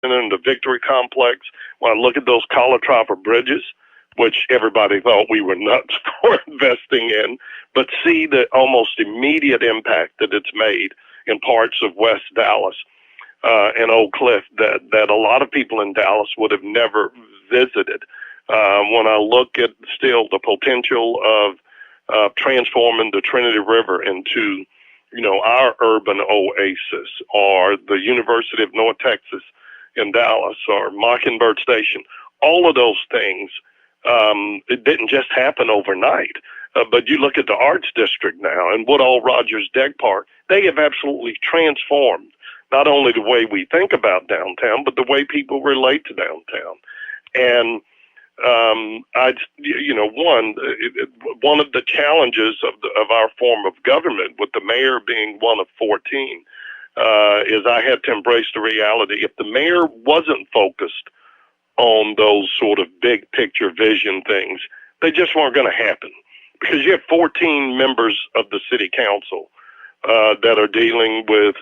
the Victory Complex, when I look at those Calatrava bridges, which everybody thought we were nuts for investing in, but see the almost immediate impact that it's made in parts of West Dallas and Oak Cliff that a lot of people in Dallas would have never visited. When I look at still the potential of transforming the Trinity River into, our urban oasis, or the University of North Texas in Dallas, or Mockingbird Station, all of those things, it didn't just happen overnight. But you look at the Arts District now and Woodall Rogers Deck Park, they have absolutely transformed not only the way we think about downtown, but the way people relate to downtown. And one of the challenges of our form of government, with the mayor being one of 14, is I had to embrace the reality. If the mayor wasn't focused on those sort of big picture vision things, they just weren't going to happen. Because you have 14 members of the city council that are dealing with,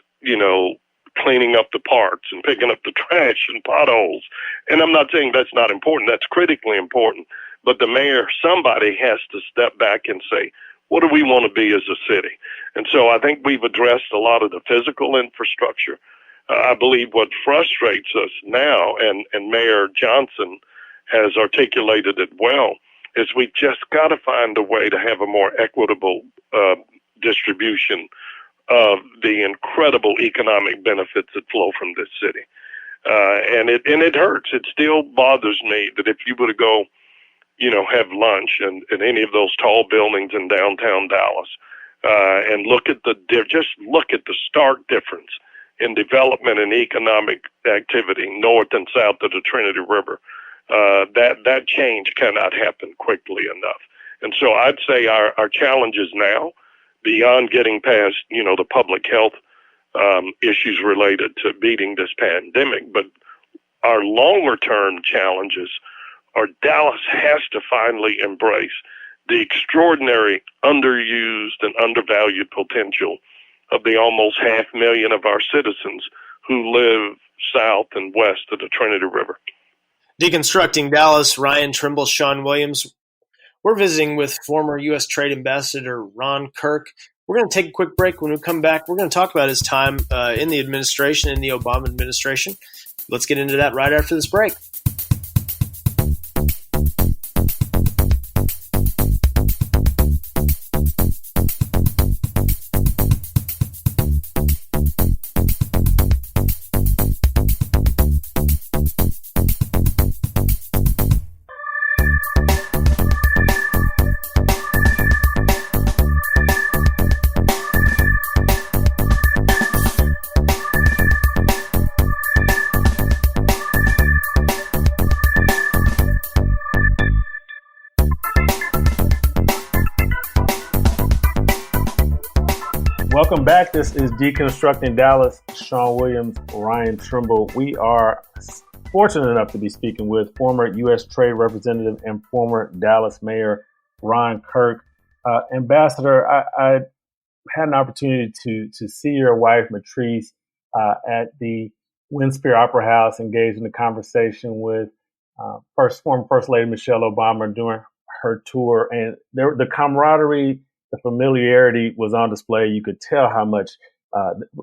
cleaning up the parks and picking up the trash and potholes. And I'm not saying that's not important. That's critically important. But the mayor, somebody has to step back and say, what do we want to be as a city? And so I think we've addressed a lot of the physical infrastructure. I believe what frustrates us now, and Mayor Johnson has articulated it well, is we've just got to find a way to have a more equitable distribution of the incredible economic benefits that flow from this city. And it hurts. It still bothers me that if you were to go, have lunch in any of those tall buildings in downtown Dallas, and look at the stark difference in development and economic activity north and south of the Trinity River, that change cannot happen quickly enough. And so I'd say our challenges now, beyond getting past, the public health issues related to beating this pandemic, but our longer term challenges are Dallas has to finally embrace the extraordinary underused and undervalued potential of the almost 500,000 of our citizens who live south and west of the Trinity River. Deconstructing Dallas, Ryan, Trimble, Shawn Williams. We're visiting with former U.S. Trade Ambassador Ron Kirk. We're going to take a quick break. When we come back, we're going to talk about his time in the administration, in the Obama administration. Let's get into that right after this break. Welcome back. This is Deconstructing Dallas. Shawn Williams, Ryan Trimble. We are fortunate enough to be speaking with former U.S. Trade Representative and former Dallas Mayor Ron Kirk. Ambassador, I had an opportunity to see your wife, Matrice, at the Winsphere Opera House, engage in a conversation with former First Lady Michelle Obama during her tour. And the camaraderie, the familiarity was on display. You could tell how much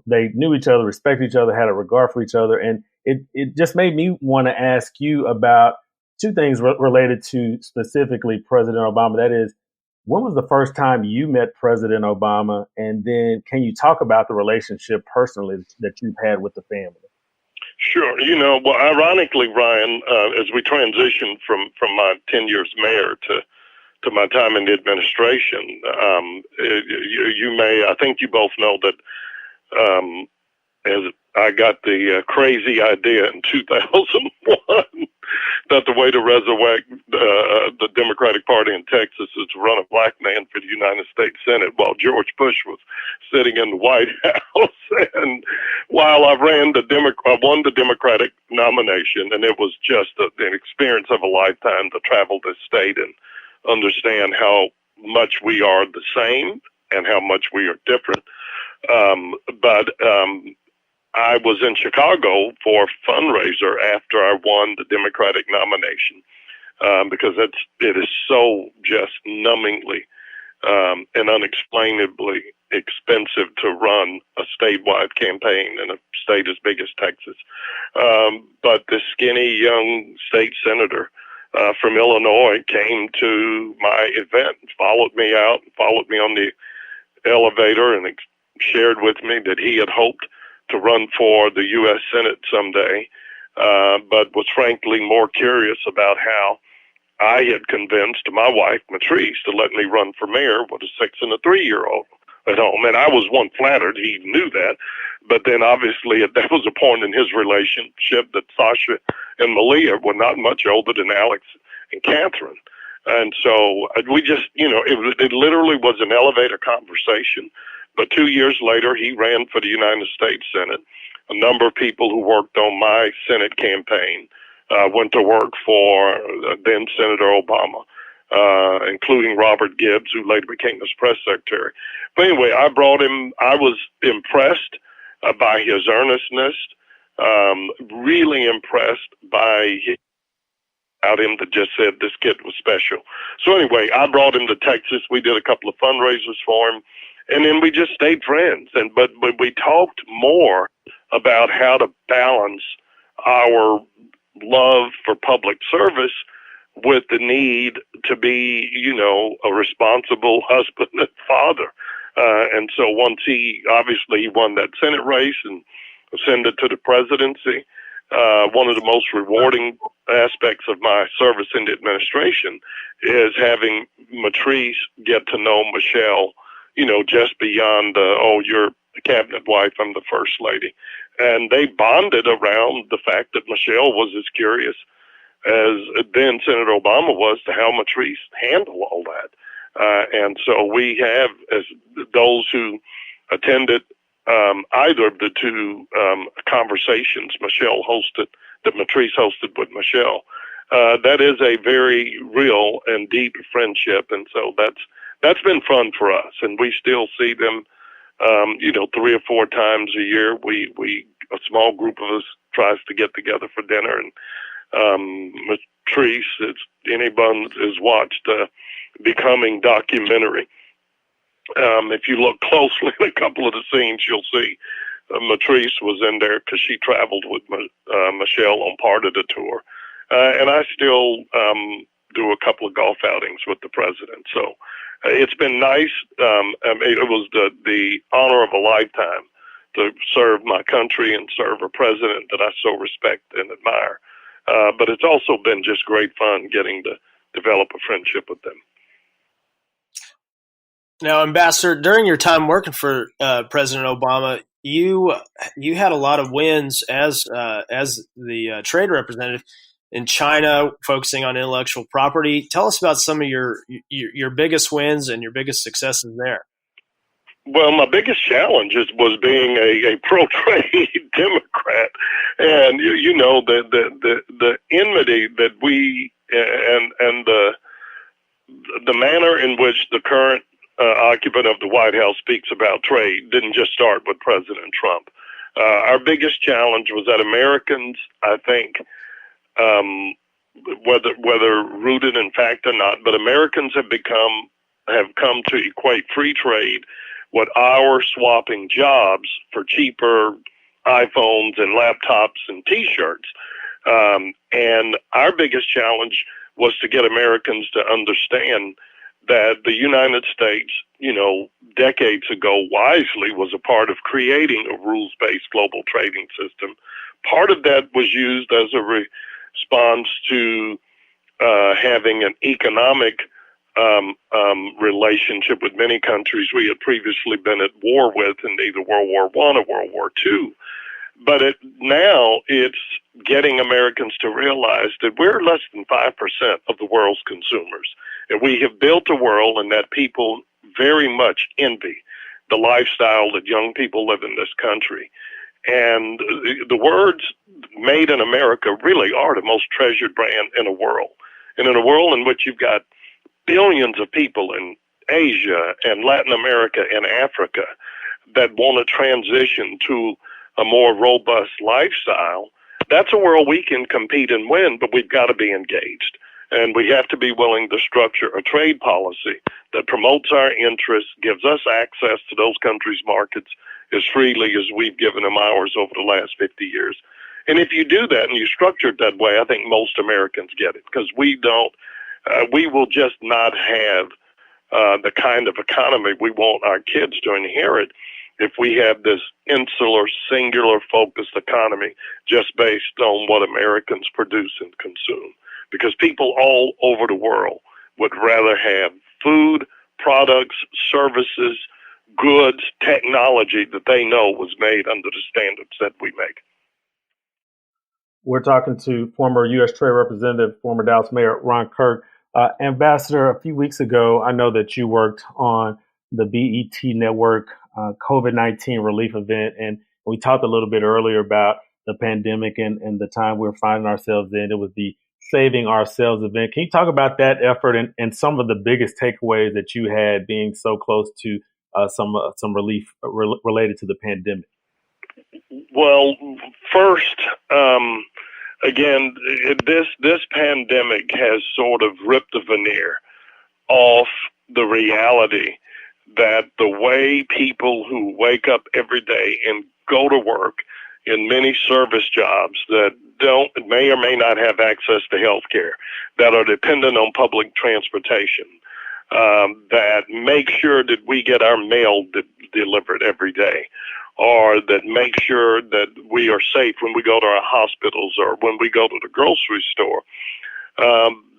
they knew each other, respected each other, had a regard for each other. And it just made me want to ask you about two things related to specifically President Obama. That is, when was the first time you met President Obama? And then can you talk about the relationship personally that you've had with the family? Sure. Well, ironically, Ryan, as we transitioned from my 10 years mayor to my time in the administration, I think you both know that as I got the crazy idea in 2001 that the way to resurrect the Democratic Party in Texas is to run a black man for the United States Senate while George Bush was sitting in the White House. And while I won the Democratic nomination, and it was just an experience of a lifetime to travel this state and understand how much we are the same and how much we are different. But I was in Chicago for a fundraiser after I won the Democratic nomination, because it is so just numbingly and unexplainably expensive to run a statewide campaign in a state as big as Texas. But this skinny young state senator from Illinois came to my event, followed me out, followed me on the elevator, and shared with me that he had hoped to run for the U.S. Senate someday, but was frankly more curious about how I had convinced my wife, Matrice, to let me run for mayor with a 6 and a 3-year-old at home. And I was one flattered. He knew that. But then obviously that was a point in his relationship that Sasha and Malia were not much older than Alex and Catherine. And so we just, it literally was an elevator conversation. But 2 years later, he ran for the United States Senate. A number of people who worked on my Senate campaign went to work for then Senator Obama, including Robert Gibbs, who later became his press secretary. But anyway, I brought him. I was impressed by his earnestness, really impressed by about him that just said this kid was special. So anyway, I brought him to Texas. We did a couple of fundraisers for him, and then we just stayed friends. But we talked more about how to balance our love for public service with the need to be, a responsible husband and father. And so once he won that Senate race and ascended to the presidency, one of the most rewarding aspects of my service in the administration is having Matrice get to know Michelle, just beyond, you're the cabinet wife, I'm the first lady. And they bonded around the fact that Michelle was as curious as then Senator Obama was to how Matrice handled all that. And so we have, as those who attended either of the two conversations Michelle hosted, that Matrice hosted with Michelle, that is a very real and deep friendship. And so that's been fun for us. And we still see them 3 or 4 times a year. A small group of us tries to get together for dinner, and Matrice, anyone has watched Becoming documentary. If you look closely at a couple of the scenes, you'll see Matrice was in there because she traveled with Michelle on part of the tour. And I still do a couple of golf outings with the president. So it's been nice. It was the honor of a lifetime to serve my country and serve a president that I so respect and admire. But it's also been just great fun getting to develop a friendship with them. Now, Ambassador, during your time working for President Obama, you had a lot of wins as the trade representative in China, focusing on intellectual property. Tell us about some of your biggest wins and your biggest successes there. Well, my biggest challenge was being a pro-trade Democrat, and the enmity that we and the manner in which the current occupant of the White House speaks about trade didn't just start with President Trump. Our biggest challenge was that Americans, I think, whether rooted in fact or not, but Americans have come to equate free trade with our swapping jobs for cheaper iPhones and laptops and T-shirts. And our biggest challenge was to get Americans to understand that the United States, decades ago wisely was a part of creating a rules-based global trading system. Part of that was used as a response to having an economic relationship with many countries we had previously been at war with in either World War I or World War II. But now it's getting Americans to realize that we're less than 5% of the world's consumers. And we have built a world in that people very much envy the lifestyle that young people live in this country. And the words made in America really are the most treasured brand in the world. And in a world in which you've got billions of people in Asia and Latin America and Africa that want to transition to a more robust lifestyle, that's a world we can compete and win, but we've got to be engaged. And we have to be willing to structure a trade policy that promotes our interests, gives us access to those countries' markets as freely as we've given them ours over the last 50 years. And if you do that and you structure it that way, I think most Americans get it, because we will just not have the kind of economy we want our kids to inherit if we have this insular, singular focused economy just based on what Americans produce and consume. Because people all over the world would rather have food, products, services, goods, technology that they know was made under the standards that we make. We're talking to former U.S. Trade Representative, former Dallas Mayor Ron Kirk. Ambassador, a few weeks ago, I know that you worked on the BET Network COVID-19 relief event, and we talked a little bit earlier about the pandemic and the time we're finding ourselves in. It was the Saving Ourselves event. Can you talk about that effort and some of the biggest takeaways that you had being so close to some relief related to the pandemic? Well, first, again, this pandemic has sort of ripped the veneer off the reality that the way people who wake up every day and go to work in many service jobs that may or may not have access to health care, that are dependent on public transportation, that make sure that we get our mail delivered every day, or that make sure that we are safe when we go to our hospitals or when we go to the grocery store.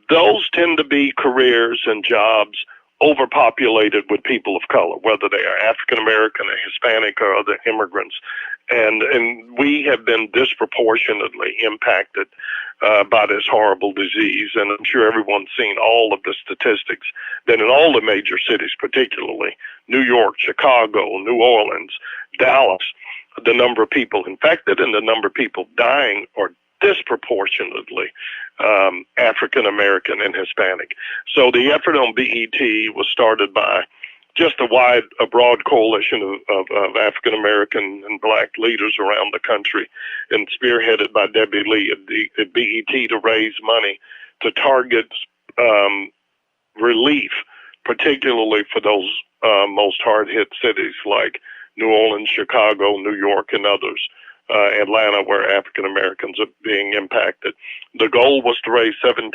Those tend to be careers and jobs overpopulated with people of color, whether they are African American or Hispanic or other immigrants. And we have been disproportionately impacted by this horrible disease. And I'm sure everyone's seen all of the statistics that in all the major cities, particularly New York, Chicago, New Orleans, Dallas, the number of people infected and the number of people dying are disproportionately African American and Hispanic. So the effort on BET was started by just a broad coalition of African American and Black leaders around the country, and spearheaded by Debbie Lee at BET to raise money to target relief, particularly for those most hard-hit cities like New Orleans, Chicago, New York, and others. Atlanta, where African Americans are being impacted. The goal was to raise $10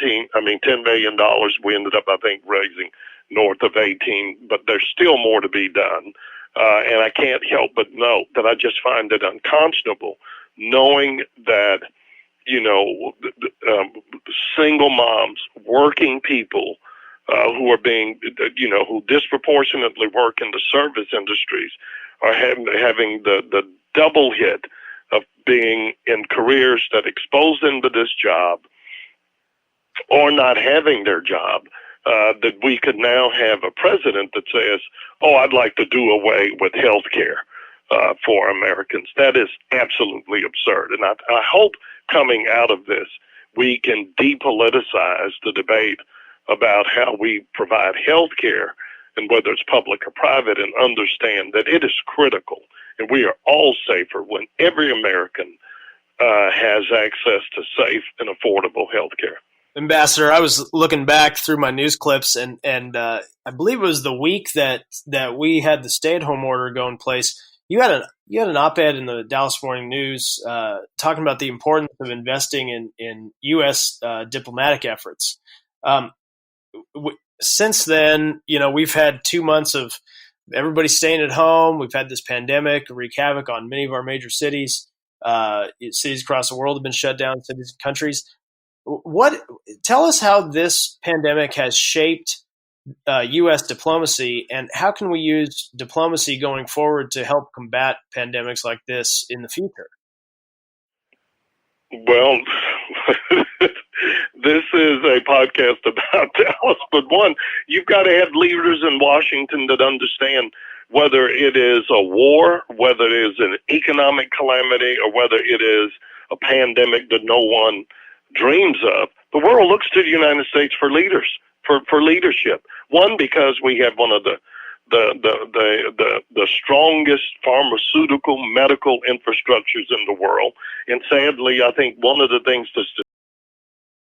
million. We ended up, I think, raising north of 18, but there's still more to be done. And I can't help but note that I just find it unconscionable knowing that, single moms, working people who are being, who disproportionately work in the service industries are having the double hit of being in careers that expose them to this job or not having their job, that we could now have a president that says, I'd like to do away with health care for Americans. That is absolutely absurd. And I hope coming out of this, we can depoliticize the debate about how we provide health care and whether it's public or private, and understand that it is critical. And we are all safer when every American has access to safe and affordable health care. Ambassador, I was looking back through my news clips, and I believe it was the week that we had the stay-at-home order go in place. You had an op-ed in the Dallas Morning News talking about the importance of investing in U.S. Diplomatic efforts. Since then, we've had 2 months of everybody staying at home. We've had this pandemic wreak havoc on many of our major cities. Cities across the world have been shut down, cities and countries. Tell us how this pandemic has shaped U.S. diplomacy, and how can we use diplomacy going forward to help combat pandemics like this in the future? Well, this is a podcast about Dallas, but one, you've got to have leaders in Washington that understand whether it is a war, whether it is an economic calamity, or whether it is a pandemic that no one dreams of. The world looks to the United States for leaders, for leadership. One, because we have one of the the strongest pharmaceutical medical infrastructures in the world. And sadly, I think one of the things that's